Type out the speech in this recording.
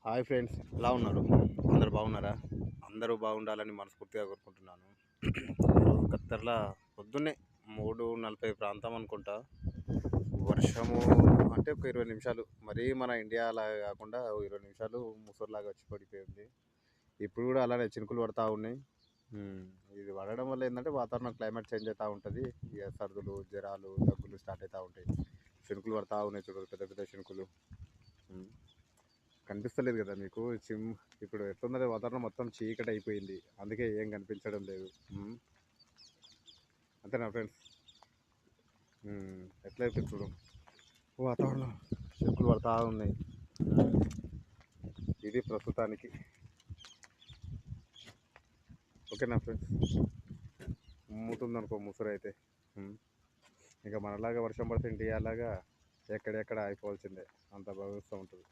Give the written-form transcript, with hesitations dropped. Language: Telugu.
హాయ్ ఫ్రెండ్స్, ఎలా ఉన్నారు? అందరూ బాగున్నారా? అందరూ బాగుండాలని మనస్ఫూర్తిగా కోరుకుంటున్నాను. ఈరోజు ఖత్తర్‌లో పొద్దున్నే 3:40 ప్రాంతం అనుకుంటా. వర్షము అంటే ఒక 20 నిమిషాలు, మరీ మన ఇండియా లాగా కాకుండా ఓ 20 నిమిషాలు ముసురులాగా వచ్చి పడిపోయింది. ఇప్పుడు కూడా అలానే చినుకులు పడతా ఉన్నాయి. హ్మ్. ఇది పడడం వల్ల ఏందంటే వాతావరణం క్లైమేట్ చేంజ్ అవుతా ఉంటది. ఇక సర్దులు, జ్వరాలు, దగ్గులు స్టార్ట్ అవుతా ఉంటాయి. చినుకులు పడతా ఉన్నాయి చూడు, పెద్ద పెద్ద చినుకులు. హ్మ్. కనిపిస్తలేదు కదా మీకు? ఇప్పుడు ఎట్లున్నది వాతావరణం, మొత్తం చీకటి అయిపోయింది. అందుకే ఏం కనిపించడం లేదు. అంతేనా ఫ్రెండ్స్? ఎట్లయితే చూడు వాతావరణం, చినుకులు పడతా ఉన్నాయి. ఉమ్, ఇది ప్రస్తుతానికి. ఓకేనా ఫ్రెండ్స్? ఉమ్ముతుందనుకో ముసురు అయితే. ఇంకా మనలాగా వర్షం పడితే ఇండియా లాగా ఎక్కడెక్కడ అయిపోవాల్సిందే, అంత భవిస్తూ ఉంటుంది.